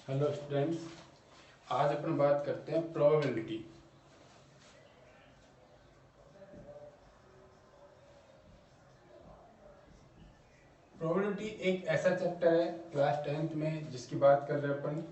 Hello students, आज अपन बात करते हैं प्रोबेबिलिटी। प्रोबेबिलिटी एक ऐसा चैप्टर है क्लास 10th में जिसकी बात कर रहे हैं अपन।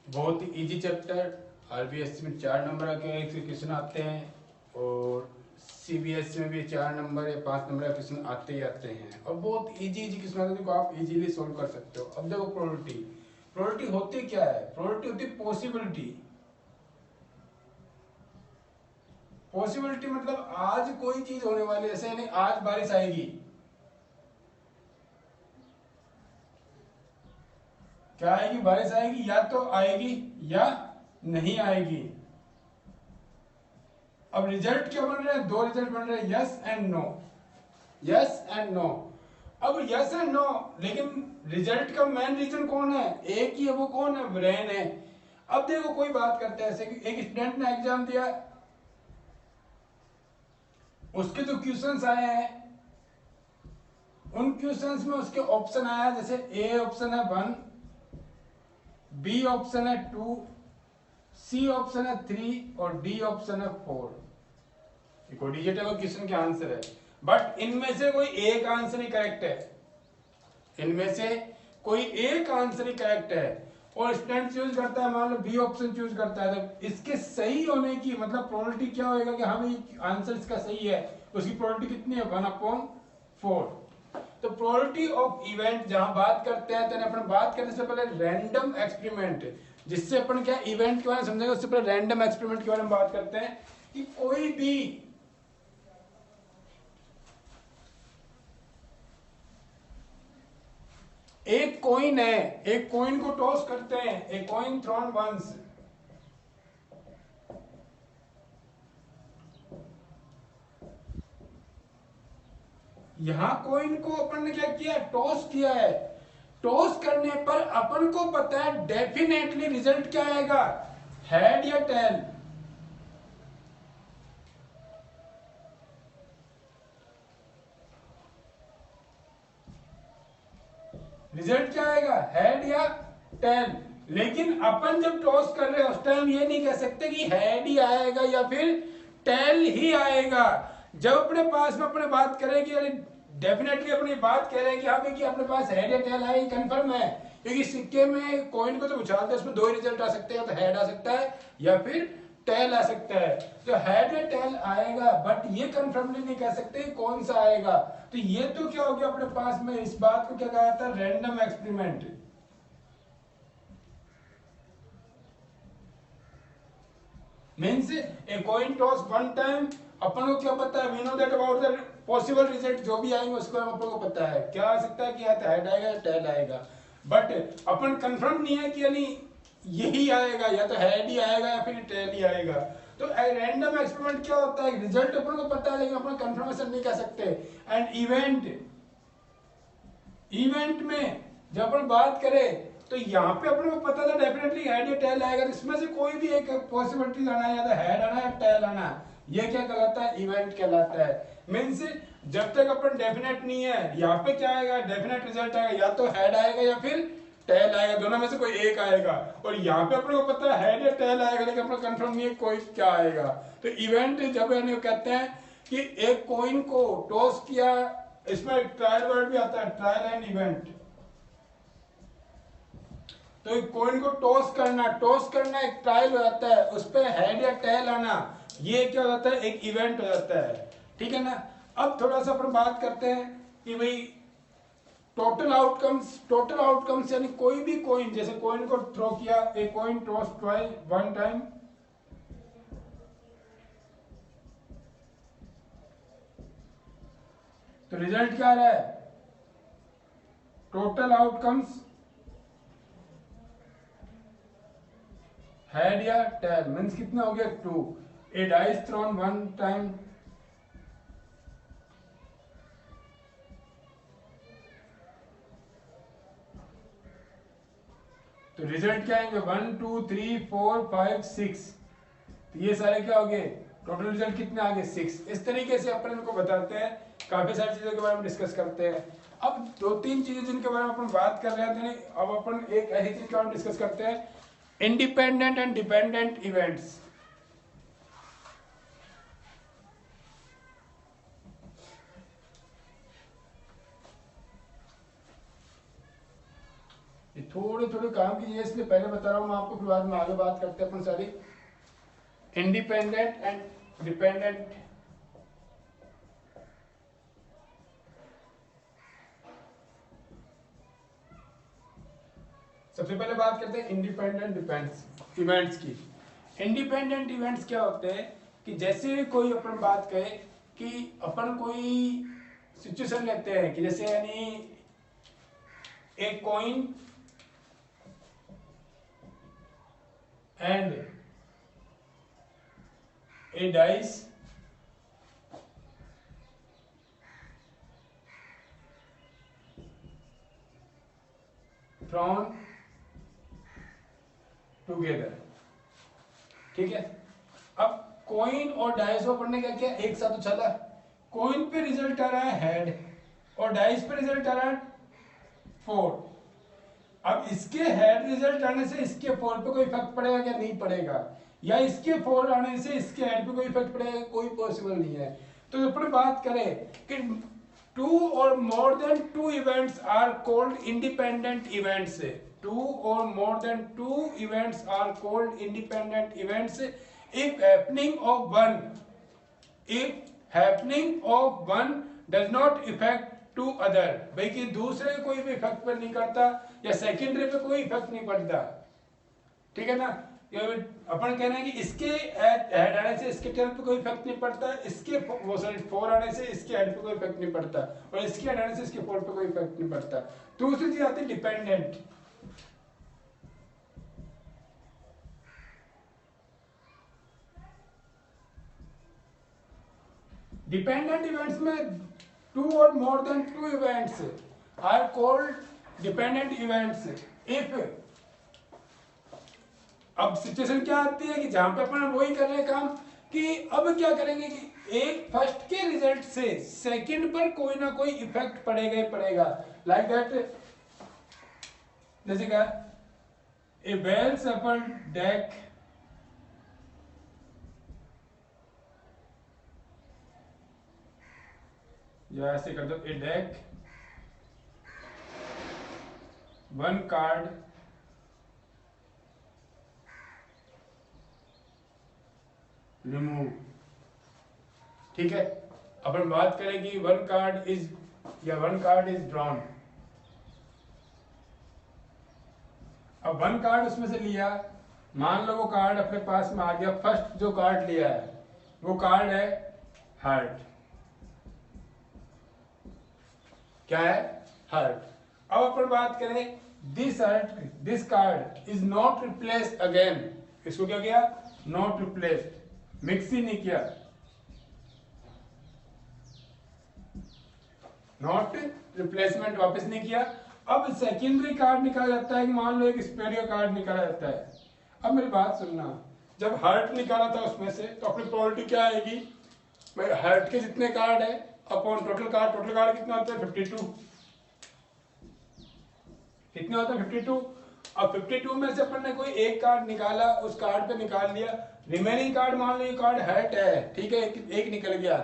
बहुत ही इजी चैप्टर। आरबीएससी में 4 नंबर के क्वेश्चन आते हैं और सीबीएसई में भी 4 नंबर या 5 नंबर के क्वेश्चन आते ही आते हैं और बहुत इजी क्वेश्चन आते हैं जिनको आप इजीली सोल्व कर सकते हो। अब देखो प्रोबेबिलिटी होती क्या है? प्रोबेबिलिटी होती है पॉसिबिलिटी मतलब आज कोई चीज होने वाली है, ऐसे नहीं आज बारिश आएगी, क्या आएगी? बारिश आएगी, या तो आएगी या नहीं आएगी। अब रिजल्ट क्या बन रहे हैं? 2 रिजल्ट बन रहे हैं, yes and no, yes and no. अब यस एंड नो, लेकिन रिजल्ट का मेन रीजन कौन है? एक ही है, वो कौन है? ब्रेन है। अब देखो कोई बात करते हैं ऐसे कि एक स्टूडेंट ने एग्जाम दिया, उसके जो क्वेश्चंस आए हैं उन क्वेश्चंस में उसके ऑप्शन आया, जैसे ए ऑप्शन है 1, बी ऑप्शन है 2, सी ऑप्शन है 3 और डी ऑप्शन है 4। देखो डिजिटल क्वेश्चन के आंसर है, बट इनमें से कोई एक आंसर ही करेक्ट है, इनमें से कोई एक आंसर ही करेक्ट है और स्टूडेंट चूज करता है, मान लो बी ऑप्शन चूज करता है, तो इसके सही होने की मतलब प्रोबेबिलिटी क्या होएगा कि हाँ भाई आंसर इसका सही है, उसकी प्रोबेबिलिटी कितनी है? 1/4। तो प्रोबेबिलिटी ऑफ इवेंट जहां बात करते हैं, तो अपन बात करने से पहले रैंडम एक्सपेरिमेंट, जिससे अपन क्या इवेंट के बारे में समझेंगे, उससे पहले रैंडम एक्सपेरिमेंट के बारे में बात करते हैं कि कोई भी एक कॉइन है, एक कॉइन को टॉस करते हैं, ए कॉइन थ्रोन वंस, यहां कॉइन को अपन ने क्या किया? टॉस किया है। टॉस करने पर अपन को पता है डेफिनेटली रिजल्ट क्या आएगा, हेड या टेल। रिजल्ट क्या आएगा, हेड या टेल। लेकिन अपन जब टॉस कर रहे हैं उस टाइम ये नहीं कह सकते कि हेड ही आएगा या फिर टेल ही आएगा। जब अपने पास में अपने बात करें कि डेफिनेटली अपनी बात कह रहे हैं कि हाँ भाई कि अपने पास हेड या टेल है, कंफर्म है, क्योंकि सिक्के में कॉइन को तो उछालते हैं, उसमें 2 ही रिजल्ट आ सकते हैं, तो हेड आ सकता है या फिर टेल आ सकता है। तो हेड या टेल आएगा, बट ये कंफर्मली नहीं कह सकते कौन सा आएगा। तो ये तो क्या हो गया अपने पास में, इस बात को क्या कहा जाता है? Random experiment. Means a coin toss 1 time, अपन को क्या पता है? We know that about the possible result जो भी आएंगे उसके बारे में अपन को पता है, क्या आ सकता है कि या तो हेड आएगा या टेल आएगा, बट अपन कंफर्म नहीं है कि यानी यही आएगा, या तो हेड ही आएगा या फिर टेल ही आएगा। तो रैंडम एक्सपेरिमेंट क्या होता है? रिजल्ट अपन को पता है लेकिन अपन कंफर्मेशन नहीं कर सकते। एंड इवेंट में जब अपन बात करें तो यहाँ पे अपने को पता था डेफिनेटली हेड या टेल आएगा, तो इसमें से कोई भी एक पॉसिबिलिटी आना है, या तो हेड आना है या टेल आना है, ये क्या कहलाता है? इवेंट कहलाता है। मीन्स जब तक अपन डेफिनेट नहीं है, यहाँ पे क्या आएगा? डेफिनेट रिजल्ट आएगा, या तो हेड आएगा या फिर टेल आएगा, दोनों में से कोई एक आएगा। और यहाँ पे अपने को पता है हेड या टेल आएगा, लेकिन अपना कंफर्म नहीं है कोई क्या आएगा। तो इवेंट जब यानी कहते हैं कि एक कॉइन को टॉस किया, इसमें एक ट्रायल वर्ड भी आता है, ट्रायल एंड इवेंट। तो एक कॉइन को टॉस करना एक ट्रायल हो जाता है, उस पर हेड या टेल आना ये क्या हो जाता है? एक इवेंट हो जाता है। ठीक है ना? अब थोड़ा सा अपन बात करते हैं कि भाई टोटल आउटकम्स यानी कोई भी कॉइन, जैसे कॉइन को थ्रो किया, ए कॉइन टॉस 1 टाइम, तो रिजल्ट क्या आ रहा है? टोटल आउटकम्स हेड या टेल, मीन्स कितना हो गया? 2। ए डाइस थ्रोन 1 टाइम, तो रिजल्ट क्या आएंगे? 1 2 3 4 5 6। तो ये सारे क्या हो गए? टोटल रिजल्ट कितने आ गए? 6। इस तरीके से अपन इनको बताते हैं, काफी सारी चीजों के बारे में डिस्कस करते हैं। अब दो तीन चीजें जिनके बारे में अपन बात कर रहे थे, अब अपन एक ऐसी चीज का डिस्कस करते हैं, इंडिपेंडेंट एंड डिपेंडेंट इवेंट्स। ये थोड़ी थोड़ी काम की है, इसलिए पहले बता रहा हूं मैं आपको, फिर बाद में आगे बात करते हैं अपन सारी। इंडिपेंडेंट एंड डिपेंडेंट सबसे पहले बात करते हैं इंडिपेंडेंट डिपेंड्स इवेंट्स की। इंडिपेंडेंट इवेंट्स क्या होते हैं कि जैसे कोई अपन बात करें कि अपन कोई सिचुएशन लेते हैं कि जैसे यानी एक coin and a dice thrown together, ठीक है। अब कॉइन और डाइस को पढ़ने क्या किया, एक साथ उछाला, कॉइन पे रिजल्ट आ रहा है हेड और डाइस पे रिजल्ट आ रहा है 4। अब इसके हेड रिजल्ट आने से इसके 4 पे कोई इफेक्ट पड़ेगा क्या, नहीं पड़ेगा, या इसके 4 आने से इसके हेड पे कोई इफेक्ट पड़ेगा, कोई पॉसिबल नहीं है। तो अपन बात करें कि 2 or more than 2 events are called independent events. 2 or more than 2 events are called independent events if happening of one does not affect to other, भाई कि दूसरे कोई भी इफेक्ट पर नहीं करता या सेकेंडरी पे कोई इफेक्ट नहीं पड़ता, ठीक है ना। अपन कह रहे हैं कि इसके हेड आने से इसके टेल पे कोई इफेक्ट नहीं पड़ता, इसके वो सॉरी 4 आने से इसके हेड पे कोई इफेक्ट नहीं पड़ता, और इसके हेड आने से इसके 4 पे कोई इफेक्ट नहीं पड़ता। दूसरी चीज आती है डिपेंडेंट। डिपेंडेंट इवेंट्स में 2 or more than 2 events are called dependent events if, अब सिचुएशन क्या आती है कि जहां पे अपन वही कर रहे हैं काम कि अब क्या करेंगे कि एक फर्स्ट के रिजल्ट से सेकंड पर कोई ना कोई इफेक्ट पड़ेगा ही पड़ेगा, लाइक दैट। जैसे क्या ए वेल सफल्ड डेक या ऐसे कर दो, ए डेक 1 कार्ड रिमूव, ठीक है। अपन बात करें कि 1 कार्ड इज या 1 कार्ड इज ड्रॉन। अब 1 कार्ड उसमें से लिया, मान लो वो कार्ड अपने पास में आ गया, फर्स्ट जो कार्ड लिया है वो कार्ड है हार्ट, क्या है, हार्ट। अब अपन बात करें this card is not replace again, इसको क्या किया, नॉट रिप्लेस्ड, मिक्स ही नहीं किया, नॉट रिप्लेसमेंट वापस नहीं किया। अब सेकेंडरी कार्ड निकाला जाता है कि मान लो एक स्पेड का कार्ड निकाला जाता है। अब मेरी बात सुनना, जब हार्ट निकाला था उसमें से तो अपनी प्रोबेबिलिटी क्या आएगी, भाई हार्ट के जितने कार्ड है अपॉन टोटल कार्ड कितना होता है 52, कितना होता है 52। अब 52 में से अपन ने कोई एक कार्ड निकाला, उस कार्ड पे निकाल लिया, रिमेनिंग कार्ड मान लो ये कार्ड हर्ट है, ठीक है, एक निकल गया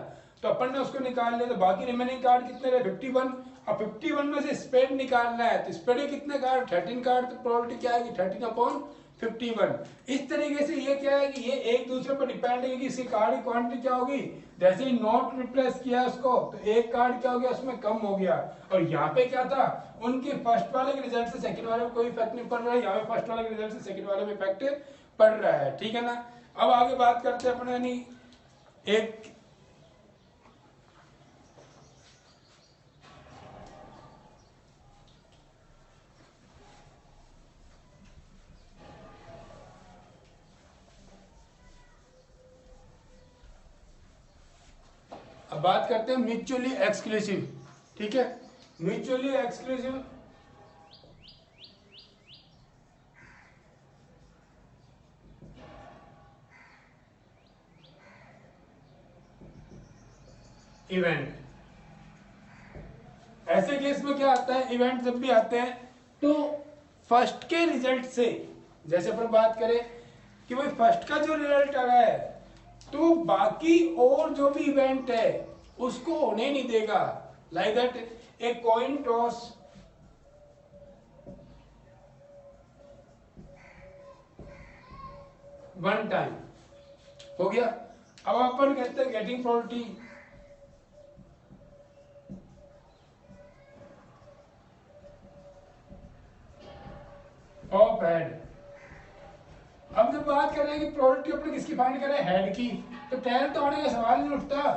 तो अपन ने उसको निकाल लिया, तो बाकी रिमेनिंग कार्ड कितने रहे 51। अब 51 में से स्पेड निकालना है तो स्पेड के कितने कार्ड 13 कार्ड, तो प्रोबेबिलिटी क्या आएगी 13/51। इस तरीके से ये क्या है कि ये एक दूसरे पर डिपेंड है कि इसकी कार्ड की क्वांटिटी क्या होगी, जैसे ही नॉट रिप्लेस किया उसको तो एक कार्ड क्या हो गया उसमें कम हो गया। और यहाँ पे क्या था, उनके फर्स्ट वाले के रिजल्ट से सेकंड वाले में कोई इफेक्ट नहीं पड़ रहा है, यहाँ पे फर्स्ट वाले के रिजल्ट से सेकंड वाले में इफेक्ट पड़ रहा है, ठीक है ना। अब आगे बात करते हैं अपने यानी एक अब बात करते हैं म्यूचुअली एक्सक्लूसिव, ठीक है। म्यूचुअली एक्सक्लूसिव इवेंट, ऐसे केस में क्या आता है, इवेंट जब भी आते हैं तो फर्स्ट के रिजल्ट से, जैसे अपन बात करें कि भाई फर्स्ट का जो रिजल्ट आ रहा है तो बाकी और जो भी इवेंट है उसको होने नहीं देगा। Like that A coin toss one time हो गया। अब अपन कहते हैं गेटिंग प्रोबेबिलिटी ऑफ हेड। अब जब बात कर रहे हैं कि प्रोबेबिलिटी अपने किसकी फाइंड करें, हेड की, तो टेल तो आने का सवाल नहीं उठता।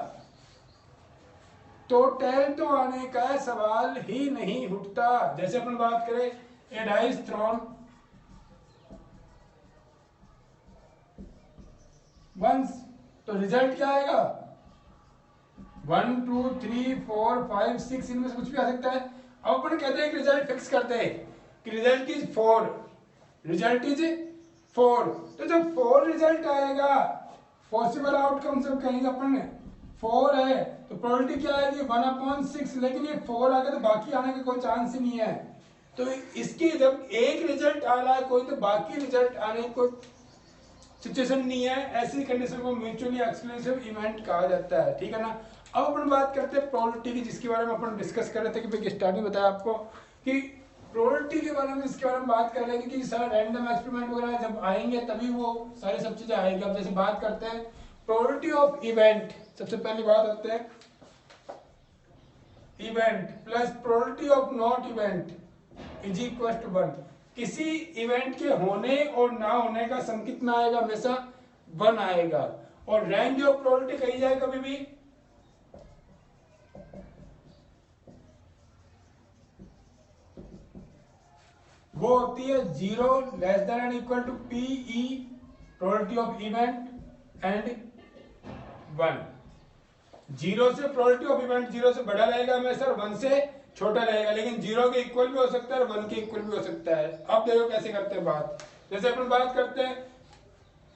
तो टेल तो आने का सवाल ही नहीं उठता। जैसे अपन बात करें ए डाइस थ्रोन वंस, तो रिजल्ट क्या आएगा, 1 2 3 4 5 6, इनमें से कुछ भी आ सकता है। अब अपन कहते हैं कि रिजल्ट फिक्स करते हैं कि रिजल्ट इज 4, रिजल्ट इज 4। तो जब 4 रिजल्ट आएगा, पॉसिबल आउटकम सब कहेंगे अपन 4 है, तो प्रोबेबिलिटी क्या आएगी 1/6। लेकिन ये 4 आ गया तो बाकी आने का कोई चांस ही नहीं है। तो इसके जब एक रिजल्ट आ रहा है कोई, तो बाकी रिजल्ट आने को सिचुएशन नहीं है। ऐसी कंडीशन को म्यूचुअली एक्सक्लूसिव इवेंट कहा जाता है, ठीक है ना। अब अपन बात करते हैं प्रोबेबिलिटी की, जिसके बारे में अपन डिस्कस कर रहे थे कि भाई स्टार्टिंग बताया आपको कि प्रोबेबिलिटी के बारे में, जिसके बारे में बात कर रहे हैं कि सारा रैंडम एक्सपेरिमेंट वगैरह जब आएंगे तभी वो सारी सब चीजें आएंगी। अब जैसे बात करते हैं प्रोबेबिलिटी ऑफ इवेंट, सबसे पहली बात होते हैं event plus probability of not event is equal to 1। किसी इवेंट के होने और ना होने का सम कितना आएगा, हमेशा 1 आएगा। और रेंज ऑफ प्रोबेबिलिटी कही जाए कभी भी वो होती है 0 less than and equal to PE probability of event and 1। 0 से प्रोबेबिलिटी ऑफ इवेंट 0 से बड़ा रहेगा हमेशा, 1 से छोटा रहेगा। लेकिन 0 के इक्वल भी हो सकता है और 1 के इक्वल भी हो सकता है। अब देखो कैसे करते हैं बात। जैसे अपन बात करते हैं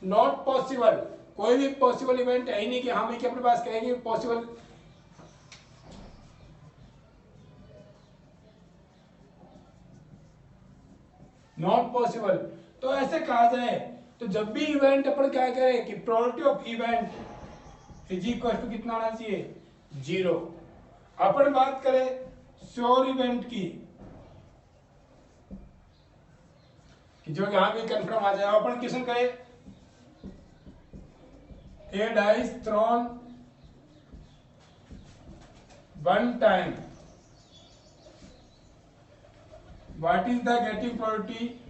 नॉट पॉसिबल, कोई भी पॉसिबल इवेंट है ही नहीं कि हम एक अपने पास कहेंगे पॉसिबल। नॉट पॉसिबल, तो ऐसे कहा जाए तो जब भी इवेंट अपन क्या करें कि probability of event is equal to कितना आना चाहिए, 0। अपन बात करें श्योर इवेंट की, कि जो यहां भी कंफर्म आ जाए। अपन क्वेश्चन करें a dice thrown 1 time, what is the getting probability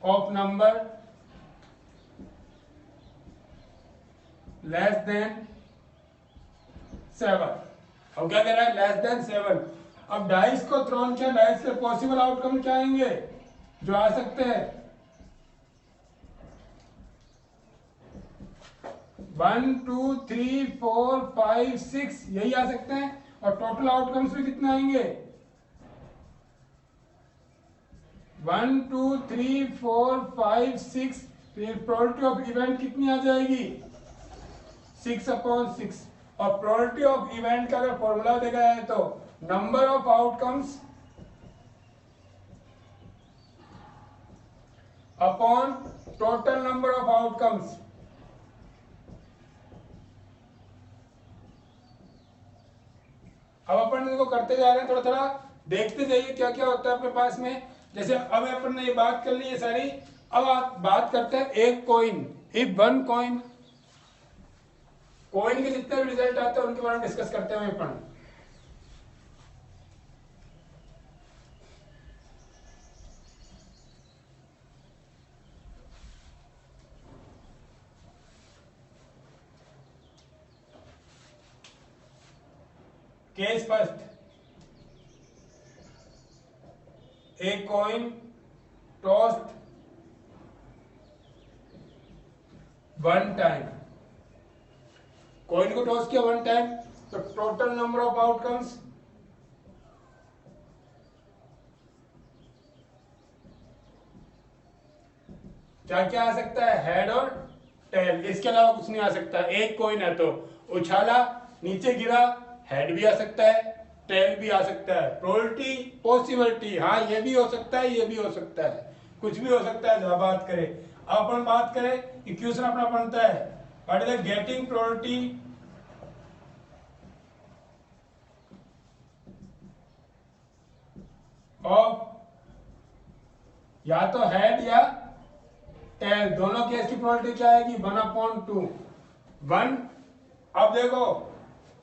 of number less than 7। अब क्या कह रहा है, लेस देन 7। अब डाइस को थ्रोन किया, डाइस के पॉसिबल आउटकम क्या आएंगे जो आ सकते हैं, 1 2 3 4 5 6 यही आ सकते हैं। और टोटल आउटकम्स में कितने आएंगे, 1 2 3 4 5 6। फिर प्रोबेबिलिटी ऑफ इवेंट कितनी आ जाएगी, 6/6। और प्रोबेबिलिटी ऑफ इवेंट का अगर फॉर्मूला देखा है तो number of outcomes upon total number of outcomes. अब अपन इसको करते जा रहे हैं, थोड़ा थोड़ा देखते जाइए क्या क्या होता है अपने पास में। जैसे अब अपन ने ये बात कर ली है सारी। अब आप बात करते हैं एक कॉइन, इफ 1 कॉइन, कॉइन के जितने भी रिजल्ट आते हैं उनके बारे में डिस्कस करते हैं अपन। Case first, a coin tossed 1 time, coin को टॉस किया 1 टाइम, तो टोटल नंबर ऑफ आउटकम्स क्या क्या आ सकता है, हेड और टेल, इसके अलावा कुछ नहीं आ सकता। एक कॉइन है तो उछाला, नीचे गिरा, हेड भी आ सकता है, टेल भी आ सकता है। प्रोबेबिलिटी, पॉसिबिलिटी, हाँ ये भी हो सकता है, ये भी हो सकता है, कुछ भी हो सकता है। जब बात करें, अब अपन बात करें, इक्वेशन अपना बनता है what is the getting probability of या तो हेड या टेल, दोनों केस की प्रोबेबिलिटी क्या आएगी, 1/2 1। अब देखो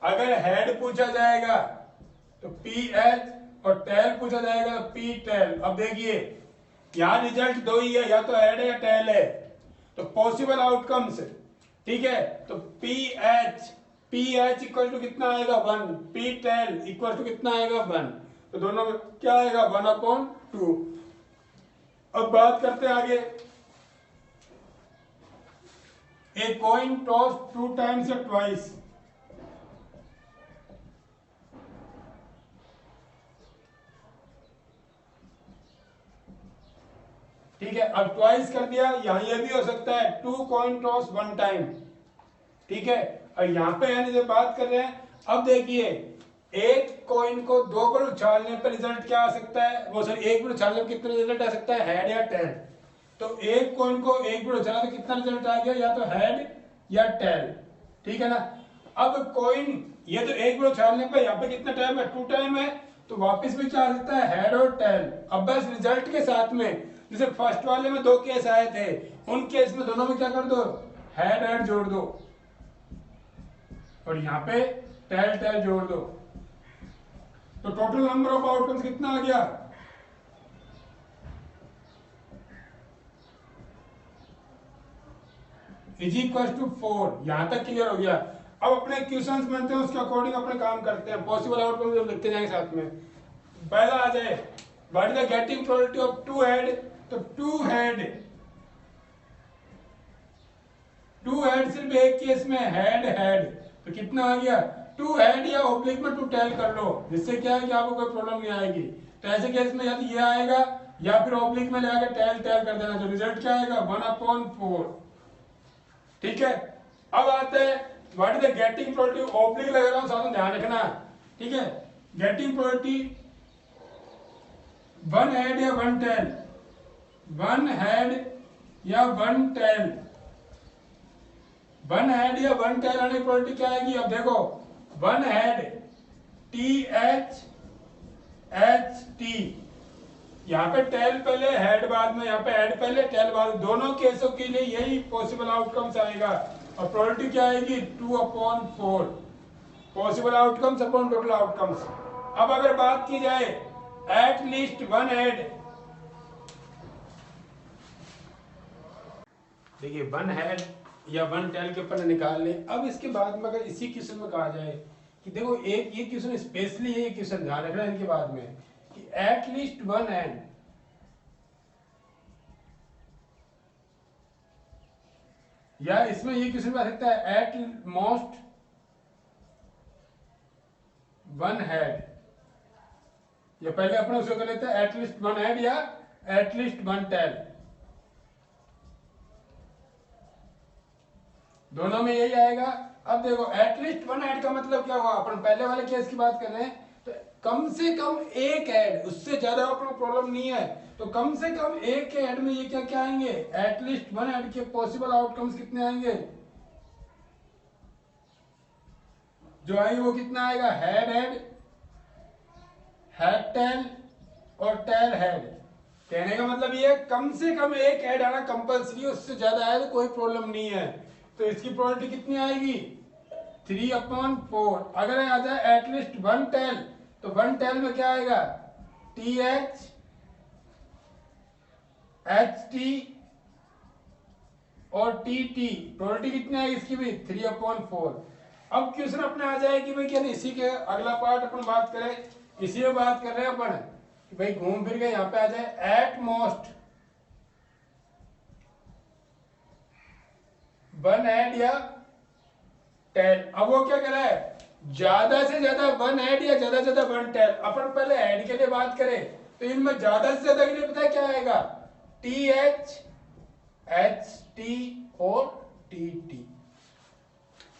अगर हेड पूछा जाएगा तो पी एच और टेल पूछा जाएगा तो पी टेल। अब देखिए यहां रिजल्ट दो ही है, या तो हेड है या टेल है, तो पॉसिबल आउटकम्स, ठीक है, तो पी एच इक्वल टू कितना आएगा 1, पी टेल इक्वल टू कितना आएगा 1, तो दोनों में क्या आएगा 1/2। अब बात करते हैं आगे, ए कॉइन टॉस 2 टाइम्स या ट्वाइस, ठीक है। अब ट्वाइस कर दिया, यहां ये भी हो सकता है 2 कॉइन टॉस 1 टाइम, ठीक है। और यहां पे यानी जब बात कर रहे हैं, अब देखिए एक कॉइन को 2 बार उछालने पर रिजल्ट क्या आ सकता है, वो सर एक बार उछालने पर कितना रिजल्ट आ सकता है, हेड या टेल। तो एक कॉइन को एक बार उछाला तो कितना रिजल्ट आ गया, या तो हेड या टेल, ठीक है ना। अब कॉइन ये तो एक बार उछालने पर यहाँ पे कितना टाइम है, 2 टाइम है, तो वापस भी क्या आ सकता है, हेड और टेल। अब बस रिजल्ट के साथ में, जैसे फर्स्ट वाले में 2 केस आए थे, उन केस में दोनों में क्या कर दो, हेड हेड जोड़ दो, और यहाँ पे टेल टेल जोड़ दो, तो टोटल नंबर ऑफ आउटकम्स कितना आ गया, इज इक्वल टू 4। यहां तक क्लियर हो गया। अब अपने क्वेश्चंस बनते हैं, उसके अकॉर्डिंग अपने काम करते हैं, पॉसिबल आउटकम जो लिखते जाएंगे साथ में। पहला आ जाए, what is the getting probability of 2 head, तो 2 हेड सिर्फ एक केस में हेड हेड, तो कितना आ गया 2 हेड, या ओब्लिक में 2 टेल कर लो, जिससे क्या है कि आपको कोई प्रॉब्लम नहीं आएगी। तो ऐसे केस में या तो ये आएगा या फिर ओब्लिक में लेकर टेल टेल कर देना, तो रिजल्ट क्या आएगा 1/4, ठीक है। अब आते हैं what is the getting probability, oblique लगा रहा हूं साथ में ध्यान रखना, ठीक है। गेटिंग प्रोबेबिलिटी 1 हेड या 1 टेल, 1 हेड या 1 टेल, 1 हेड या 1 टेल आने की प्रोबेबिलिटी क्या आएगी, अब देखो 1 हेड TH HT, यहाँ पे टेल पहले हेड बाद में, यहाँ पे हेड पहले टेल बाद, दोनों केसों के लिए यही पॉसिबल आउटकम्स आएगा, और प्रोबेबिलिटी क्या आएगी 2/4, possible outcomes upon total outcomes. अब अगर बात की जाए एट लीस्ट 1 हेड, देखिए 1 हेड या 1 टेल के ऊपर निकाल ले। अब इसके बाद में अगर इसी क्वेश्चन में कहा जाए कि देखो एक ये क्वेश्चन स्पेशली, ये क्वेश्चन ध्यान रखना इनके बाद में, कि एट लीस्ट 1 हेड, या इसमें ये क्वेश्चन में आ सकता है एट मोस्ट 1 हेड, या पहले अपने उसे कर लेते हैं एट लीस्ट 1 हेड या एट लीस्ट 1 टेल, दोनों में यही आएगा। अब देखो एटलीस्ट 1 हेड का मतलब क्या हुआ, अपन पहले वाले केस की बात कर रहे हैं, तो कम से कम एक हेड, उससे ज्यादा अपन को प्रॉब्लम नहीं है, तो कम से कम एक के हेड में ये क्या क्या आएंगे, एटलीस्ट 1 हेड के पॉसिबल आउटकम्स कितने आएंगे, जो आएंगे वो कितना आएगा, हेड हेड, हेड टेल और टेल हेड। कहने का मतलब ये कम से कम एक हेड आना कंपल्सरी, उससे ज्यादा आए तो कोई प्रॉब्लम नहीं है। तो इसकी प्रोबेबिलिटी कितनी आएगी 3/4। अगर आ जाए एटलीस्ट 1 टेल, तो 1 टेल में क्या आएगा TH HT और TT, प्रोबेबिलिटी कितनी आएगी इसकी भी 3/4। अब क्वेश्चन अपने आ जाए कि भाई क्या इसी के अगला पार्ट अपन बात करें, इसी में बात कर रहे हैं अपन कि भाई घूम फिर के यहाँ पे आ जाए एट मोस्ट 1 हेड या टेल। अब वो क्या कर रहा है, ज्यादा से ज्यादा 1 हेड या ज्यादा से ज्यादा 1 टेल। अपन पहले हेड के लिए बात करें तो इनमें ज्यादा से ज्यादा के लिए पता है क्या आएगा, TH HT और TT,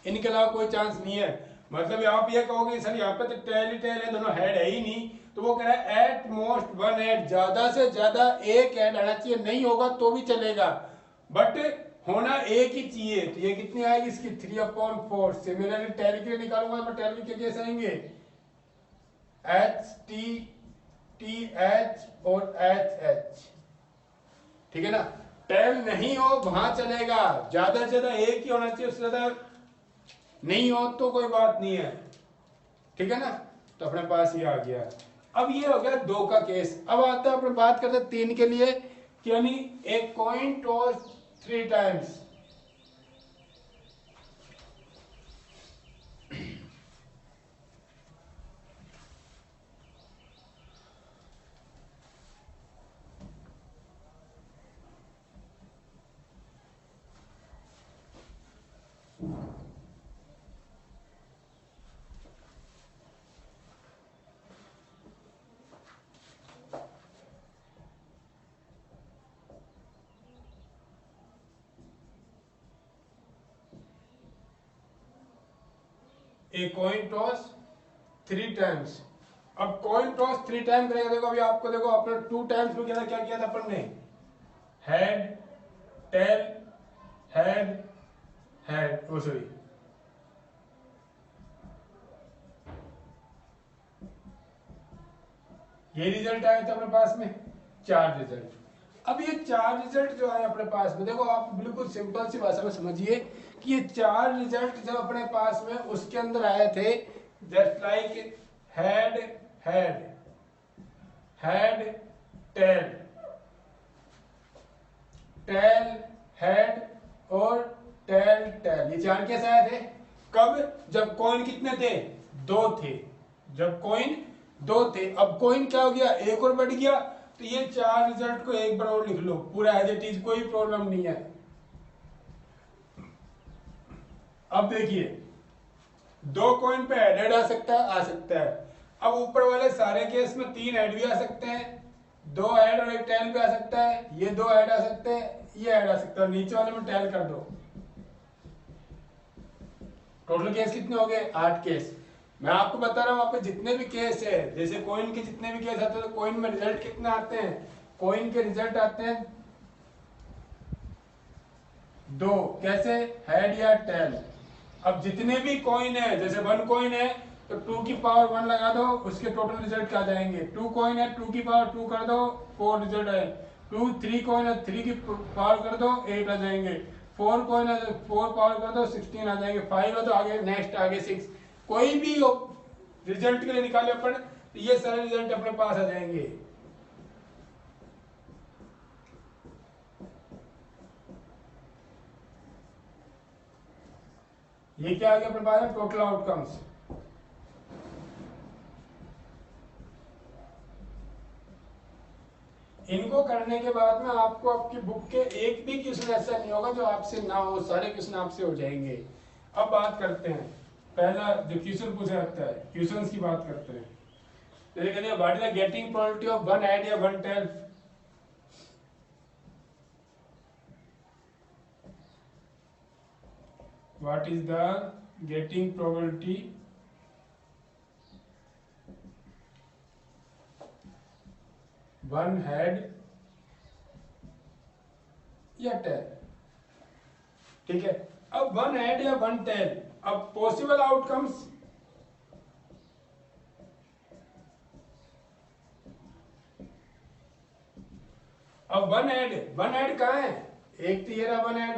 इनके अलावा कोई चांस नहीं है। मतलब आप ये कहोगे सर यहाँ पे तो टेल ही टेल है, दोनों हेड है ही नहीं, तो वो कह रहा है एट मोस्ट वन हेड, ज्यादा से ज्यादा एक हेड आना चाहिए, नहीं होगा तो भी चलेगा बट होना एक ही चाहिए। तो ये कितनी आएगी इसकी 3/4। सिमिलरली टेल के लिए निकालूंगा, मैं टेल के कैसे आएंगे HT TH और HH, ठीक है ना। टेल नहीं हो वहां चलेगा, ज्यादा से ज्यादा एक ही होना चाहिए, उससे ज्यादा नहीं हो तो कोई बात नहीं है, ठीक है ना। तो अपने पास ये आ गया। अब ये हो गया 2 का केस। अब आता है अपने बात करते हैं 3 के लिए कि यानी एक कॉइन टॉस 3 टाइम्स। ए कॉइन टॉस 3 टाइम्स। अब कॉइन टॉस 3 टाइम करेगा, देखो अभी आपको देखो अपने 2 टाइम्स में क्या किया था अपन ने, हेड टेल हेड हेड, ओ सॉरी ये रिजल्ट आया था अपने पास में 4 रिजल्ट। अब ये 4 रिजल्ट जो आए अपने पास में, देखो आप बिल्कुल सिंपल सी भाषा में समझिए कि ये 4 रिजल्ट जब अपने पास में उसके अंदर आए थे just like head head head tail tail head और टेल टेल, ये 4 कैसे आए थे, कब, जब कॉइन कितने थे, 2 थे, जब कॉइन 2 थे। अब कॉइन क्या हो गया, एक और बढ़ गया, तो ये 4 रिजल्ट को एक बार और लिख लो पूरा एज इट इज, कोई प्रॉब्लम नहीं है। अब देखिए 2 कॉइन पे हेड आ सकता है, आ सकता है। अब ऊपर वाले सारे केस में 3 हेड भी आ सकते हैं, 2 हेड और 1 टेल भी आ सकता है, ये 2 हेड आ सकते हैं, ये हेड आ सकता है, नीचे वाले में टेल कर दो। टोटल केस कितने हो गए, 8 केस। मैं आपको बता रहा हूं, आपके जितने भी केस है, जैसे कॉइन के जितने भी केस आते हैं, तो कॉइन में रिजल्ट कितने आते हैं, कॉइन के रिजल्ट आते हैं 2, कैसे, हेड या टेल। अब जितने भी कॉइन है, जैसे 1 कॉइन है तो 2 की पावर 1 लगा दो, उसके टोटल रिजल्ट क्या जाएंगे, 2 कॉइन है 2 की पावर 2 कर दो, 4 रिजल्ट आए। 3 कॉइन है 3 की पावर कर दो, 8 आ जाएंगे। 4 कॉइन है 4 पावर कर दो, 16 आ जाएंगे। 5 है तो आगे नेक्स्ट आगे 6, कोई भी रिजल्ट के लिए निकाले अपन, तो ये सारे रिजल्ट अपने पास आ जाएंगे। ये क्या आ गया अपने पास, टोटल आउटकम्स। इनको करने के बाद में आपको आपकी बुक के एक भी क्वेश्चन ऐसा नहीं होगा जो आपसे ना हो, सारे क्वेश्चन आपसे हो जाएंगे। अब बात करते हैं, पहला जो क्वेश्चन पूछा जाता है, क्वेश्चंस की बात करते हैं। जैसे कहते हैं what is the getting probability of 1 head या 1 tail. What is the getting probability one head या टेल, ठीक है। अब 1 हेड या 1 टेल, अब पॉसिबल आउटकम्स, अब 1 हेड कहाँ है, एक तो ये रहा 1 हेड,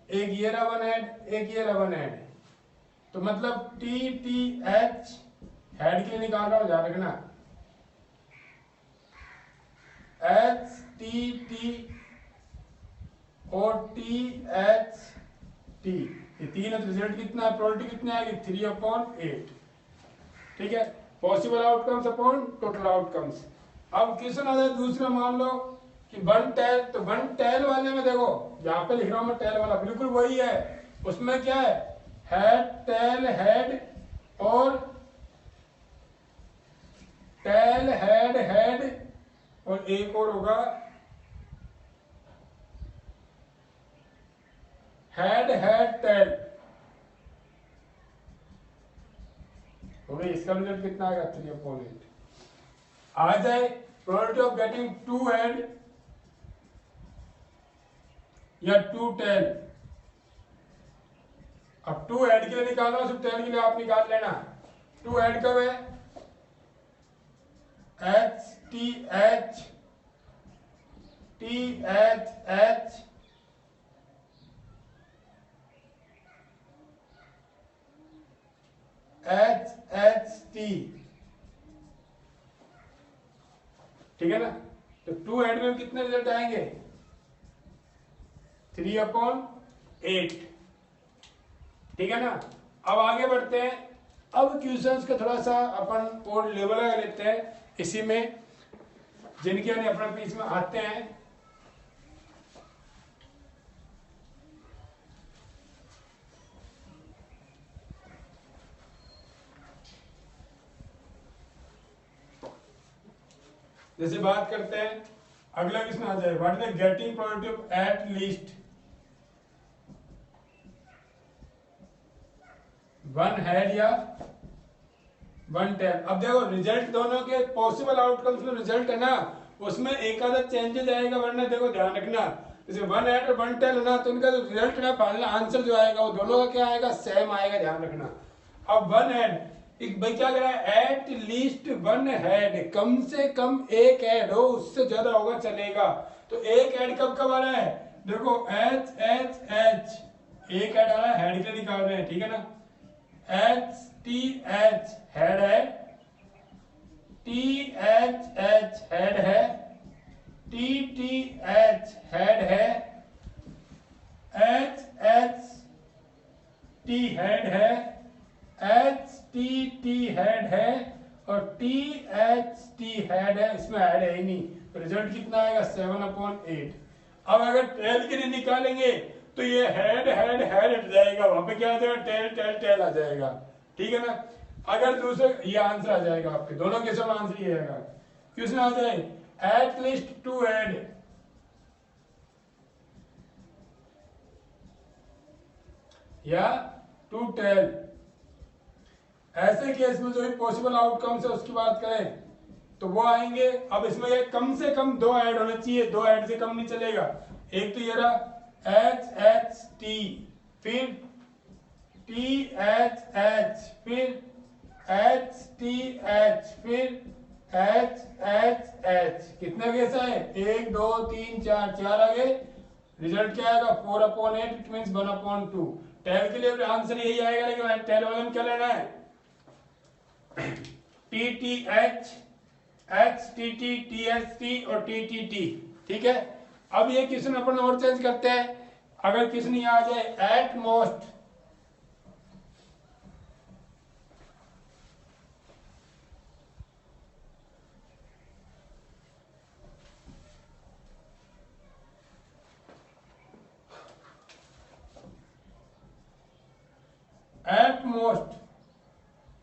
एक ये रहा 1 हेड, एक ये रहा 1 हेड, तो मतलब TTH हेड के लिए निकाल रहा हूं, ध्यान रखना, HTT और THT, ये 3 है, रिजल्ट कितना है, प्रोबेबिलिटी कितनी आएगी 3/8, ठीक है। Possible outcomes upon total outcomes. अब क्वेश्चन आता है दूसरा, मान लो कि 1 टेल, तो 1 टेल वाले में देखो यहाँ पे लिख रहा हूं मैं, टेल वाला बिल्कुल वही है, उसमें क्या है, हेड टेल हेड और टेल हेड हेड, और एक और होगा हेड हेड टेल हो गई। इसका रिजल्ट कितना आएगा 3/8 आ जाए। प्रोबेबिलिटी ऑफ गेटिंग 2 हेड या 2 टेल। अब 2 हेड के लिए निकालना, सिर्फ टेल के लिए आप निकाल लेना। 2 हेड कब है? H T H T H H H H T, ठीक है ना। तो 2 हेड में कितने रिजल्ट आएंगे? 3/8, ठीक है ना। अब आगे बढ़ते हैं। अब क्वेश्चंस का थोड़ा सा अपन और लेवल लगा लेते हैं इसी में, जिनके अपने पीस में आते हैं। जैसे बात करते हैं, अगला किसमें आ जाए, what is the getting probability of at least 1 head या 1 टेल। अब देखो रिजल्ट दोनों के पॉसिबल आउटकम्स में रिजल्ट है ना, उसमें एक आधा चेंजेस आएगा, वरना देखो ध्यान रखना, जैसे 1 हेड और 1 टेल है ना, तो इनका जो रिजल्ट है ना, फाइनल आंसर जो आएगा वो दोनों का क्या आएगा? सेम आएगा, ध्यान रखना। अब 1 हेड, एक भाई क्या कह रहा है? एट लीस्ट 1 हेड, कम से कम एक हेड हो, उससे ज्यादा होगा चलेगा। तो एक हेड कब कब आ रहा है? देखो एच एच एच, एक हेड आ रहा है, हेड के निकाल रहे हैं, ठीक है ना। एच टी एच हेड है, टी एच एच हेड है, टी टी एच हेड है, एच एच टी हेड है, एच टी टी हेड है, और टी एच टी हेड है। इसमें हेड है ही नहीं, तो रिजल्ट कितना आएगा? 7/8। अब अगर टेल के लिए निकालेंगे तो ये हेड हेड हेड हट जाएगा, वहां पे क्या आ जाएगा? टेल टेल टेल आ जाएगा, ठीक है ना। अगर दूसरे ये आंसर आ जाएगा आपके दोनों के सब आंसर ये आएगा। क्वेश्चन आ जाए एट लीस्ट 2 हेड या 2 टेल। ऐसे केस में जो भी पॉसिबल आउटकम्स है उसकी बात करें तो वो आएंगे। अब इसमें ये कम से कम 2 ऐड होने चाहिए, 2 ऐड से कम नहीं चलेगा। एक तो ये रहा एच एच टी, फिर टी एच एच, फिर एच टी एच, फिर एच एच एच। कितने केस आए? 1 2 3 4, 4 आ गए। रिजल्ट क्या आएगा? 4/8, इट मींस 1/2। टेल के लिए आंसर यही आएगा, लेकिन टेल वाले में क्या लेना है? T T H, H T T, T H T और टी टी टी, ठीक है। अब ये क्वेश्चन अपन और चेंज करते हैं। अगर क्वेश्चन ये आ जाए एट मोस्ट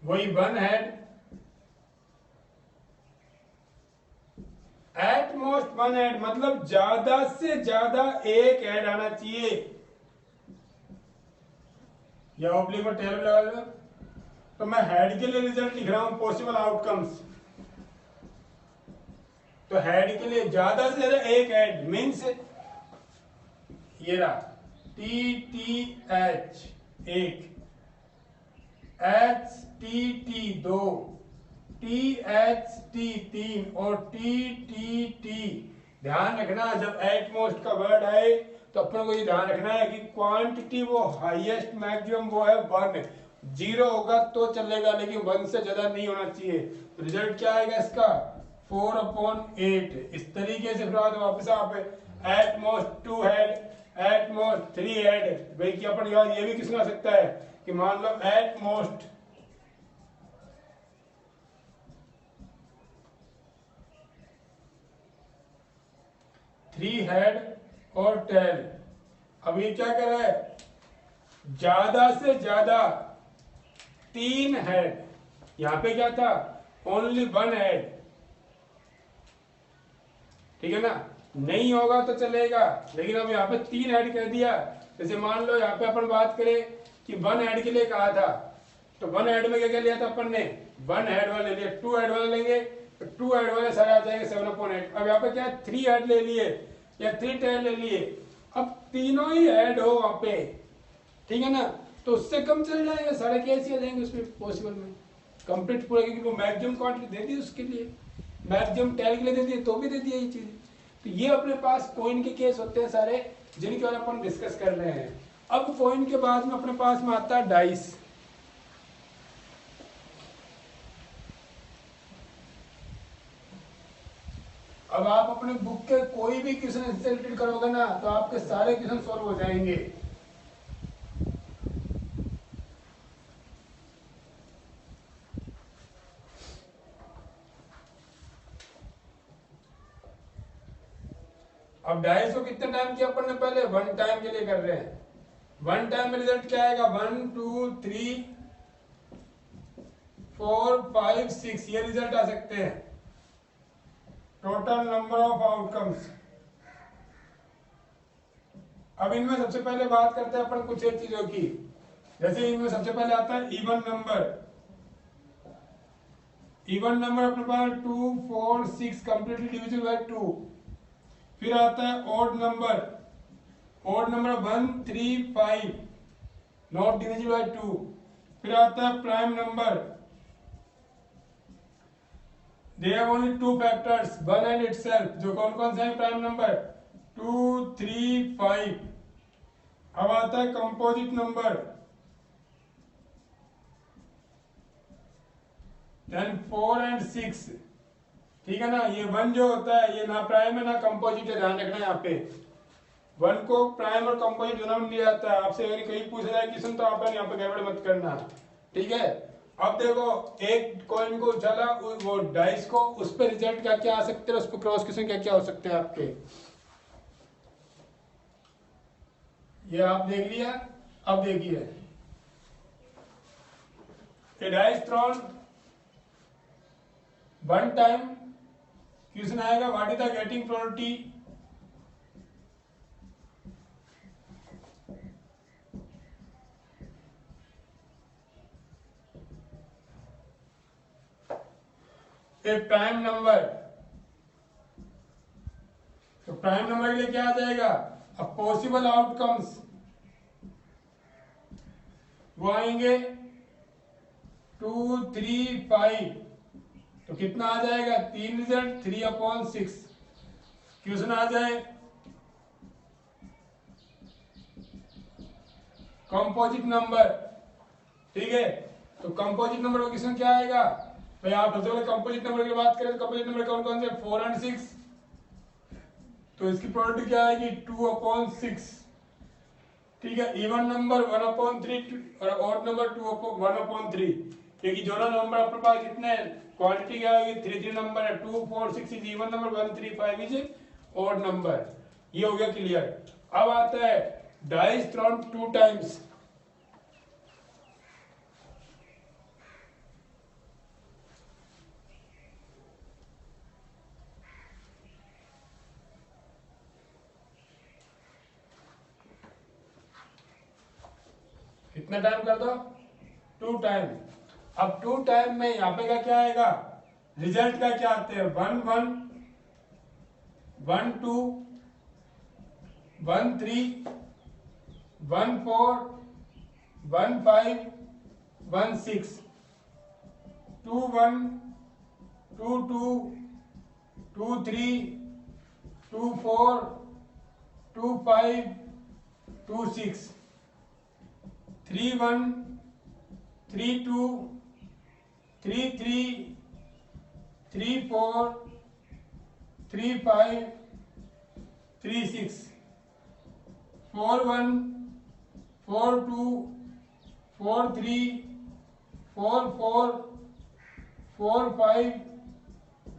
वही 1 हेड, एट मोस्ट 1 हेड मतलब ज्यादा से ज्यादा एक हेड आना चाहिए। या ओब्लिक में टेबल लगा लो, तो मैं हेड के लिए रिजल्ट लिख रहा हूं, पॉसिबल आउटकम्स। तो हेड के लिए ज्यादा से ज्यादा एक हेड मीन्स ये रहा T T H 1, H T T 2, T H T 3 और टी टी टी। ध्यान रखना जब एट मोस्ट का वर्ड आए तो अपन को ये ध्यान रखना है कि क्वांटिटी वो हाईएस्ट मैक्सिमम वो है 1, 0 होगा तो चलेगा, लेकिन 1 से ज्यादा नहीं होना चाहिए। तो रिजल्ट क्या आएगा इसका? 4/8। इस तरीके से फिर वापस आप at most 2 head, at most 3 head. भाई कि अपन यार ये भी किस आ सकता है कि मान लो एट मोस्ट 3 हेड और टेल। अब ये क्या कर रहा है? ज्यादा से ज्यादा 3 हेड। यहां पे क्या था? ओनली 1 हेड, ठीक है ना। नहीं होगा तो चलेगा, लेकिन अब यहाँ पे 3 हेड कह दिया जैसे मान लो यहाँ पे अपन बात करें कि वन हेड के लिए कहा था, तो वन हेड में क्या क्या लिया था अपन ने, वन हेड वाले लिए, टू हेड वाले लेंगे तो टू हेड वाले सारे आ जाएंगे 7/8। अब यहाँ पे क्या 3 हेड ले लिए या 3 टेल ले लिए, अब तीनों ही हेड हो वहां पे, ठीक है ना, तो उससे कम चल जाएंगे, साढ़े कैसे आ जाएंगे उसमें पॉसिबल में कंप्लीट पूरा, क्योंकि वो मैक्सिमम क्वांटिटी दे दी उसके लिए, मैक्सिमम टेल के लिए दे दिए तो भी दे दिया ये चीज। तो ये अपने पास कॉइन के केस होते हैं सारे, जिनके बारे में अपन डिस्कस कर रहे हैं। अब कॉइन के बाद में अपने पास में आता है डाइस। अब आप अपने बुक के कोई भी क्वेश्चन रिलेटेड करोगे ना तो आपके सारे क्वेश्चन सॉल्व हो जाएंगे। अब डाइस को कितने टाइम किया अपन ने, पहले 1 टाइम के लिए कर रहे हैं। 1 टाइम में रिजल्ट क्या आएगा, 1 2 3 4 5 6 ये रिजल्ट आ सकते हैं, टोटल नंबर ऑफ आउटकम्स। अब इनमें सबसे पहले बात करते हैं अपन कुछ एक चीजों की, जैसे इनमें सबसे पहले आता है इवन नंबर। इवन नंबर अपने पास 2 4 6 कंप्लीटली डिविजिबल बाय 2। फिर आता है odd number, odd number 1 3 5 not divisible by 2। फिर आता है prime number, they have only 2 factors 1 and itself, जो कौन कौन से हैं प्राइम नंबर 2 3 5। अब आता है कंपोजिट नंबर, देन 4 एंड 6, ठीक है ना। ये 1 जो होता है ये ना प्राइम है ना कंपोजिट है, ध्यान रखना यहाँ पे 1 को प्राइम और कंपोजिट दोनों में लिया जाता है। आपसे अगर कहीं पूछा जाए किस्म तो आप यहाँ पे गड़बड़ मत करना, ठीक है। अब देखो एक कॉइन को उछाला, वो डाइस को, उस पर रिजल्ट क्या क्या आ सकते हैं, उस पर क्रॉस क्वेश्चन क्या क्या हो सकते हैं आपके, ये आप देख लिया। अब देखिए डाइस थ्रोन 1 टाइम, क्वेश्चन आएगा what is the getting probability, A prime number. तो प्राइम नंबर के लिए क्या आ जाएगा, अब पॉसिबल आउटकम्स वो आएंगे 2 3 5, तो कितना आ जाएगा 3 रिजल्ट 3/6। क्वेश्चन आ जाए कंपोजिट नंबर, ठीक है। तो कंपोजिट नंबर का क्वेश्चन क्या आएगा भाई, आप सबसे पहले कंपोजिट नंबर की बात करें तो कंपोजिट नंबर कौन कौन से 4 एंड 6, तो इसकी प्रोबेबिलिटी क्या आएगी 2/6, ठीक है। इवन नंबर 1/3 और ऑड नंबर 1/3, क्योंकि दोनों नंबर अपने पास कितने क्वांटिटी क्या होगी 3 3 नंबर है, 2 4 6 is even number, 1 3 5 is odd number. ये हो गया क्लियर। अब आता है डाइस थ्रोन 2 टाइम्स। कितना टाइम कर दो 2 टाइम। अब 2 टाइम में यहाँ पे क्या क्या आएगा, रिजल्ट का क्या आते हैं 1 1 1 2 1 3 1 4 1 5 1 6, 2 1 2 2 2 3 2 4 2 5 2 6, 3 1 3 2 3 3 3 4 3 5 3 6, 4 1 4 2 4 3 4 4 4 5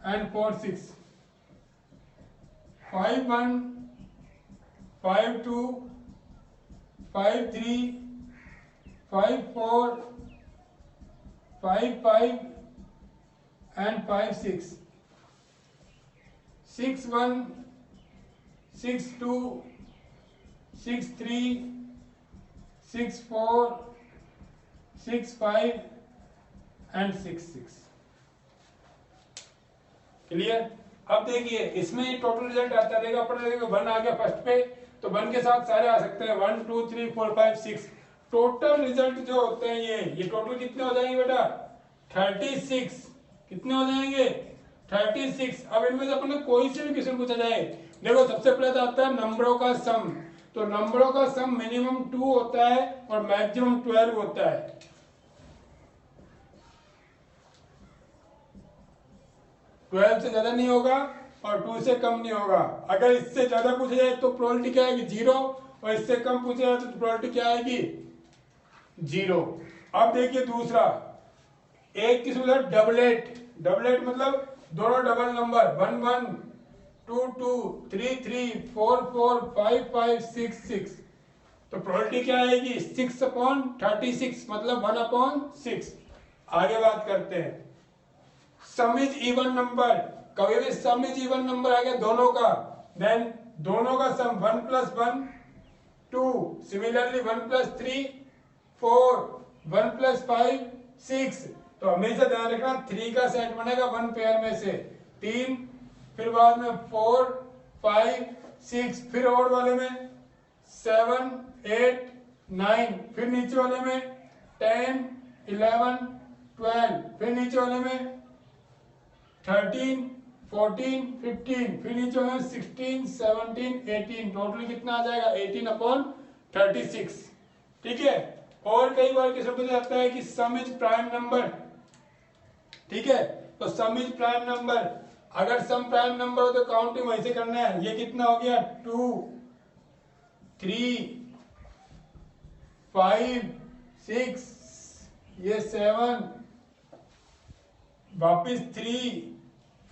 and 4 6, 5 1 5 2 5 3 5 4 5 5 and 5 6, 6 1 6 2 6 3 6 4 6 5 एंड 6 6। क्लियर। अब देखिए इसमें टोटल रिजल्ट आता रहेगा, अपन देखिए 1 आ गया फर्स्ट पे, तो 1 के साथ सारे आ सकते हैं, 1 2 3 4 5 6। टोटल रिजल्ट जो होते हैं ये टोटल कितने हो जाएंगे बेटा 36। कितने हो जाएंगे 36। अब इनमें से अपन कोई से भी क्वेश्चन पूछा जाए, देखो सबसे पहले तो आता है नंबरों का सम। तो नंबरों का सम मिनिमम 2 होता है और मैक्सिमम 12 होता है। ट्वेल्व से ज्यादा नहीं होगा और 2 से कम नहीं होगा। अगर इससे ज्यादा पूछा जाए तो प्रोबेबिलिटी क्या आएगी 0, और इससे कम पूछा जाए तो प्रोबेबिलिटी क्या आएगी 0। अब देखिए दूसरा, एक किस्म का डबलेट। डबलेट मतलब दोनों डबल नंबर 1 1 2 2 3 3 4 4 5 5 6 6। तो प्रोबेबिलिटी क्या आएगी 6/36 मतलब 1/6। आगे बात करते हैं सम इज इवन नंबर। कभी भी सम इज इवन नंबर आ गया दोनों का, देन दोनों का सम 1 + 1 2, सिमिलरली 1 + 3 4, 1 + 5 6। तो हमेशा ध्यान रखना 3 का सेट बनेगा 1 पेयर में से 3, फिर बाद में 4 5 6, फिर और वाले में 7 8 9, फिर नीचे वाले में 10 11 12, फिर नीचे वाले में 13 14 15, फिर नीचे वाले में 16 17 18। टोटल कितना आ जाएगा 18/36। ठीक है। और कई बार किसी को जाता है कि सम इज प्राइम नंबर। ठीक है, तो सम इज प्राइम नंबर। अगर सम प्राइम नंबर हो तो काउंटिंग वैसे करना है। ये कितना हो गया 2 3 5 6, ये 7, वापिस 3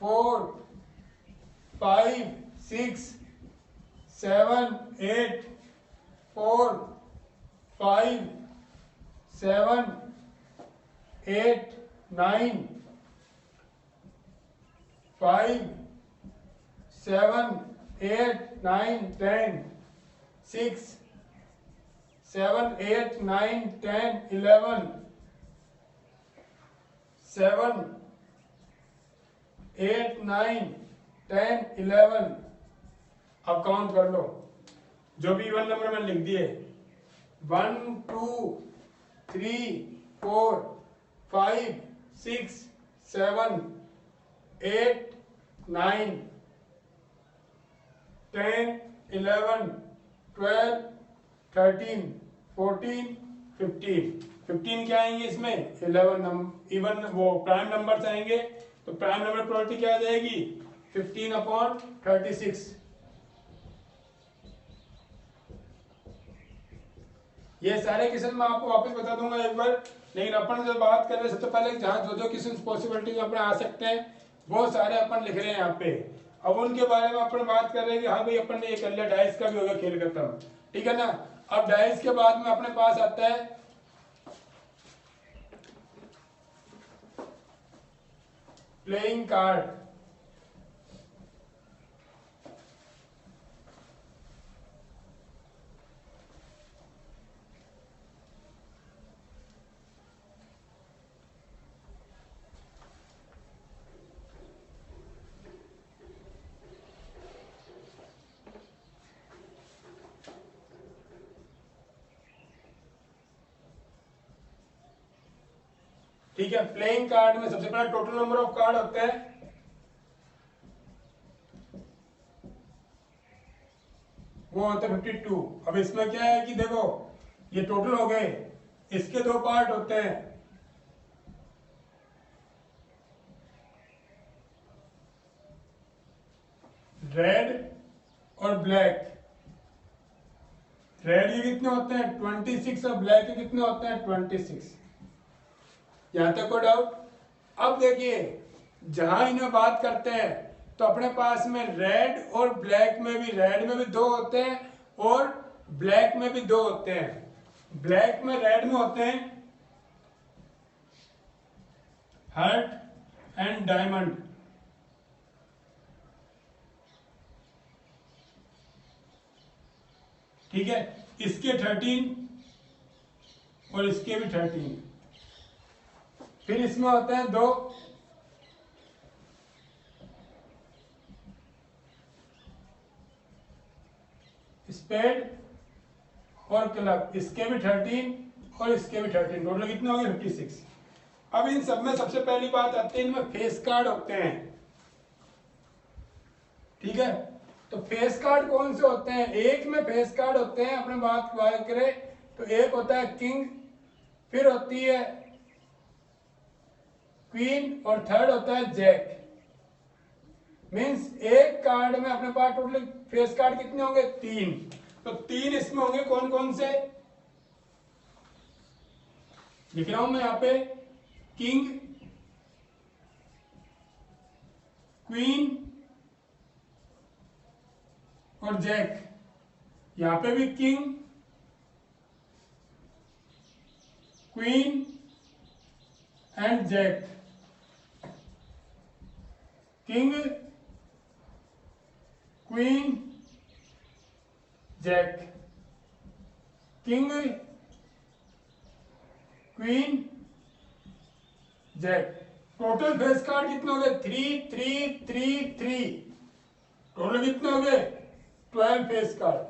4 5 6 7 8 4 5 7 8 9 5 7 8 9 10 6 7 8 9 10 11 7 8 9 10 11। अब काउंट कर लो जो भी इवन नंबर मैंने लिख दिए 1 2 3 4 5 6 7 8 9 10 11 12 13 14 15। 15 क्या आएंगे इसमें 11 इवन वो प्राइम नंबर्स आएंगे। तो प्राइम नंबर प्रोबेबिलिटी क्या आ जाएगी 15/36। ये सारे क्वेश्चन मैं आपको वापस बता दूंगा एक बार, लेकिन अपन जो बात कर रहे हैं सबसे पहले जहाँ जो क्वेश्चन पॉसिबिलिटी में अपने आ सकते हैं वो सारे अपन लिख रहे हैं यहाँ पे। अब उनके बारे में अपन बात कर रहे हैं कि हाँ भाई अपन ने ये कर लिया, डाइस का भी हो गया खेल खत्म। ठीक है ना। अब डाइस के बाद में अपने पास आता है प्लेइंग कार्ड। ठीक है, प्लेइंग कार्ड में सबसे पहले टोटल नंबर ऑफ कार्ड होते हैं वो होता है 52। अब इसमें क्या है कि देखो ये टोटल हो गए, इसके दो पार्ट होते हैं, रेड और ब्लैक। रेड के कितने होते हैं 26 और ब्लैक के कितने होते हैं 26। यहां तक कोई डाउट। अब देखिए जहां इन्हें बात करते हैं तो अपने पास में रेड और ब्लैक में भी, रेड में भी दो होते हैं और ब्लैक में भी दो होते हैं। ब्लैक में रेड में होते हैं हार्ट एंड डायमंड। ठीक है, इसके 13 और इसके भी 13। फिर इसमें होते हैं 2 स्पेड और क्लब, इसके भी 13 और इसके भी 13, टोटल कितने हो गए 56। अब इन सब में सबसे पहली बात आती है, इनमें फेस कार्ड होते हैं, ठीक है। तो फेस कार्ड कौन से होते हैं? एक में फेस कार्ड होते हैं, अपने बात करें तो एक होता है किंग, फिर होती है क्वीन और थर्ड होता है जैक। मींस एक कार्ड में अपने पास टोटल फेस कार्ड कितने होंगे? 3। तो 3 इसमें होंगे, कौन कौन से लिख रहा हूं मैं यहाँ पे? किंग, क्वीन और जैक। यहां पे भी king, queen and jack. King, queen, jack, king, queen, jack. Total face card कितने हो गए? 3 3 3 3। टोटल कितने हो गए? 12 फेस कार्ड।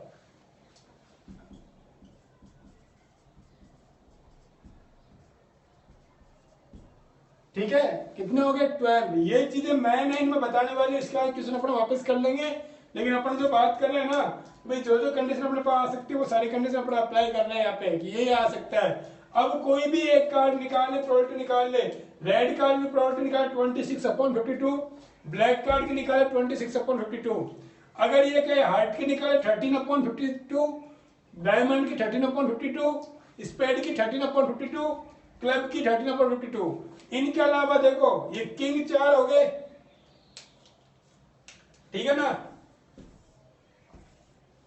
ठीक है, कितने हो गए? 12। ये चीजें मैं नहीं इनमें बताने वाली, इसके बाद क्वेश्चन अपन वापस कर लेंगे। लेकिन अपन जो बात कर रहे हैं ना भाई, जो जो कंडीशन अपने पास आ सकती है वो सारी कंडीशन अपन अप्लाई कर रहे हैं यहाँ पे कि ये आ सकता है। अब कोई भी एक कार्ड निकाल ले, प्रोबेबिलिटी निकाल ले। रेड कार्ड की प्रोबेबिलिटी निकाल 26/52, ब्लैक कार्ड की निकाले 26/52। अगर ये कहे हार्ट की निकाले 13/52, डायमंड की 13/52, स्पेड की 13/52, क्लब की 13/52। इनके अलावा देखो ये किंग 4 हो गए, ठीक है ना,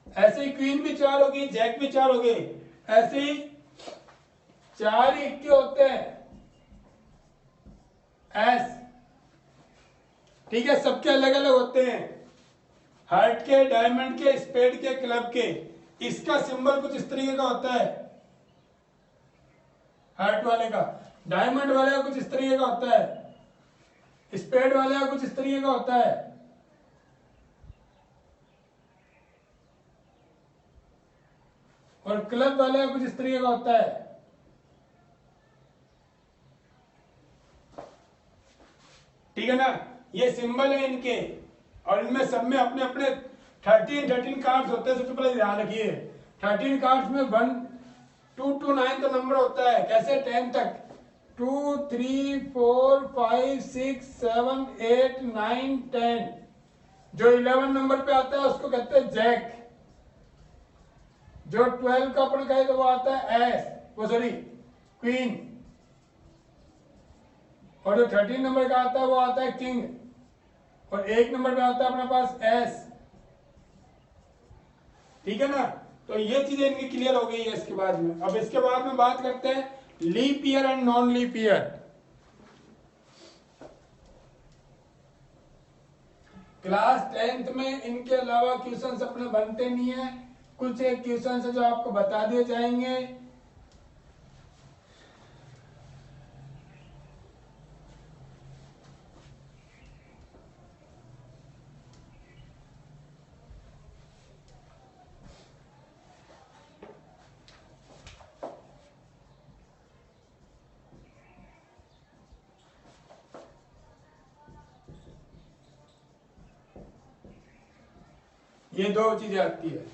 ऐसे ही क्वीन भी 4 होगी, जैक भी 4 हो गए, ऐसे ही 4 इक्के होते हैं एस, ठीक है, सबके अलग अलग होते हैं, हार्ट के, डायमंड के, स्पेड के, क्लब के। इसका सिंबल कुछ इस तरीके का होता है, हार्ट वाले का। डायमंड वाले का कुछ इस तरीके का होता है, स्पेड वाले का कुछ इस तरीके का होता है, और क्लब वाले का कुछ इस तरीके का होता है। ठीक है ना, ये सिंबल है इनके, और इनमें सब में अपने अपने 13 कार्ड्स होते हैं। सबसे पहले ध्यान रखिए 13 कार्ड्स में 1 2 to 9 तो नंबर होता है, कैसे 10 तक, 2 3 4 5 6 7 8 9 10। जो 11 नंबर पे आता है उसको कहते हैं जैक। जो 12 का अपन कहे तो वो आता है एस, वो सॉरी क्वीन। और जो 13 नंबर का आता है वो आता है किंग। और 1 नंबर पे आता है अपने पास एस। ठीक है ना, तो ये चीजें इनकी क्लियर हो गई है इसके बाद में। अब इसके बाद में बात करते हैं leap year and non leap year. Class 10th में इनके अलावा क्वेश्चंस अपने बनते नहीं है, कुछ एक क्वेश्चंस है जो आपको बता दिए जाएंगे। ये 2 चीजें आती है।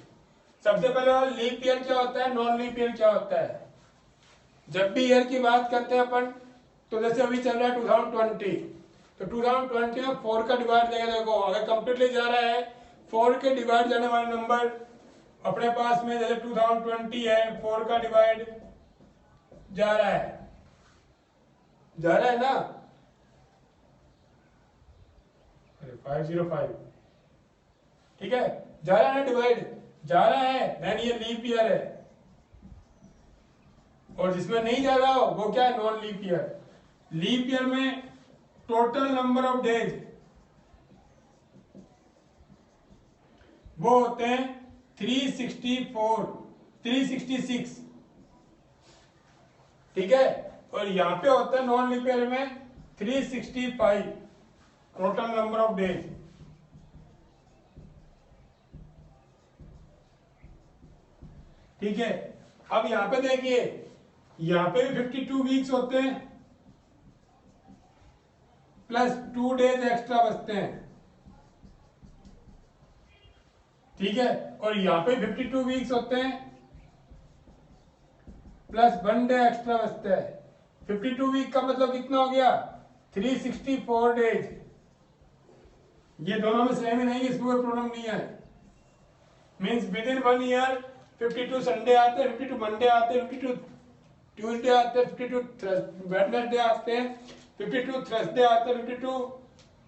सबसे पहले लीप ईयर क्या होता है, नॉन लीप ईयर क्या होता है। जब भी ईयर की बात करते हैं अपन, तो जैसे अभी चल रहा है 2020, तो 2020 में 4 का डिवाइड देगा। देखो अगर कंप्लीटली जा रहा है 4 के डिवाइड जाने वाले नंबर अपने पास में, जैसे 2020 है, 4 का डिवाइड जा रहा है, ना, अरे 505, ठीक है, जा रहा है ना डिवाइड, जा रहा है, देन ये लीप ईयर है। और जिसमें नहीं जा रहा हो वो क्या है, non leap year. Leap year में टोटल नंबर ऑफ डेज वो होते हैं 364 366। ठीक है, और यहाँ पे होता है नॉन लीप ईयर में 365 टोटल नंबर ऑफ डेज। ठीक है, अब यहाँ पे देखिए, यहाँ पे भी 52 वीक्स होते हैं प्लस 2 डेज एक्स्ट्रा बचते हैं। ठीक है, और यहाँ पे 52 वीक्स होते हैं प्लस 1 डे एक्स्ट्रा बचता है। 52 वीक का मतलब कितना हो गया, 364 डेज। ये दोनों में सेम ही नहीं, इसमें कोई प्रॉब्लम नहीं है। Means with in 1 year 52 Sunday आते हैं, 52 मंडे आते हैं, 52 ट्यूसडे आते हैं, 52 वेडनेसडे आते हैं, 52 थर्सडे आते हैं, 52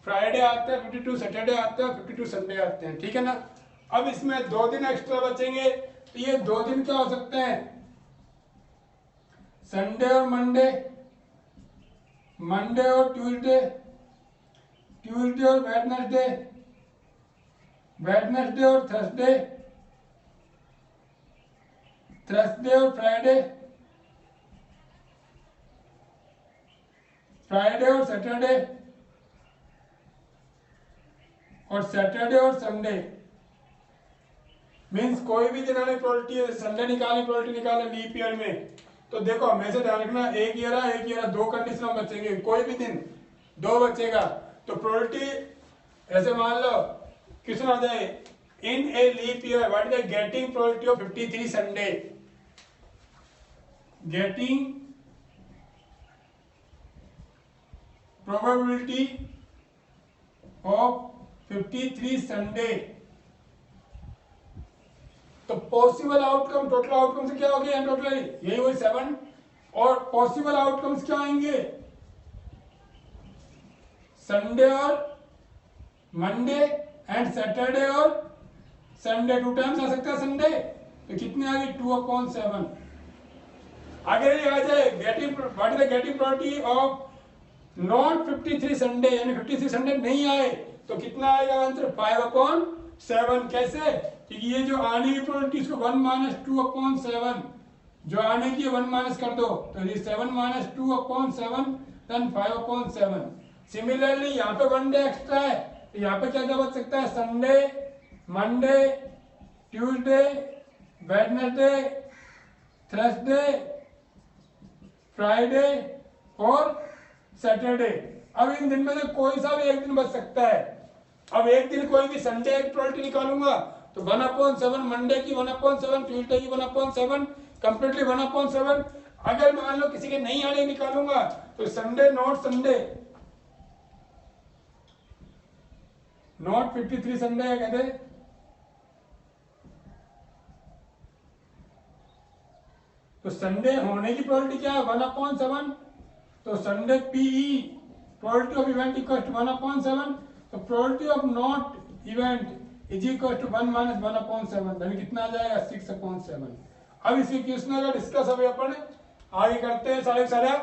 फ्राइडे आते हैं, 52 सैटरडे आते हैं, 52 संडे आते हैं। ठीक है ना। अब इसमें 2 दिन एक्स्ट्रा बचेंगे, तो ये 2 दिन क्या हो सकते हैं, संडे और मंडे, मंडे और ट्यूसडे, ट्यूसडे और वेडनेसडे, वेडनेसडे और थर्सडे, थर्सडे और फ्राइडे, फ्राइडे और सैटरडे, और सैटरडे और संडे। मींस कोई भी दिन आने प्रोबेबिलिटी है, संडे निकालनी, प्रोबेबिलिटी निकालना लीप ईयर में, तो देखो हमेशा ध्यान रखना, एक ईयर है, एक ईयर 2 कंडीशन बचेंगे, कोई भी दिन 2 बचेगा। तो प्रोबेबिलिटी ऐसे मान लो क्वेश्चन आ जाए, in a leap year what is the getting probability of 53 Sunday, getting probability of 53 Sunday. तो पॉसिबल आउटकम, टोटल आउटकम से क्या हो गया, टोटल यही हुई 7, और पॉसिबल आउटकम्स क्या आएंगे, संडे और मंडे एंड सैटरडे और संडे, 2 टाइम्स आ सकता है संडे, तो कितने आ गए 2/7। अगर ये आ जाए getting what is the getting probability of not 53 Sunday, यानी 53 संडे नहीं आए, तो कितना आएगा आंसर 5/7। कैसे, क्योंकि ये जो आने की प्रोबेबिलिटी इसको 1 - 2/7, जो आने की 1 माइनस कर दो, तो ये 7 - 2/7 देन 5/7। सिमिलरली यहाँ पे 1 डे एक्स्ट्रा है, तो यहाँ पे क्या क्या बच सकता है, Sunday, Monday, Tuesday, Wednesday, Thursday, Friday और सैटरडे। अब इन दिन में से कोई सा भी एक दिन बच सकता है। अब एक दिन कोई भी संडे एक प्रोबेबिलिटी निकालूंगा, तो 1/7, मंडे की 1/7, ट्यूसडे की 1/7, कंप्लीटली 1/7। अगर मान लो किसी के नहीं आने निकालूंगा, तो Sunday not Sunday, not 53 Sunday है कहते, तो संडे होने की प्रोबेबिलिटी क्या है 1/7, तो Sunday PE probability of event equal to 1/7, तो probability of not event is equal to 1 - 1/7, यानी कितना आ जाएगा 6/7। अब इसी क्वेश्चन का डिस्कस अभी अपन आगे करते हैं सारे सारा।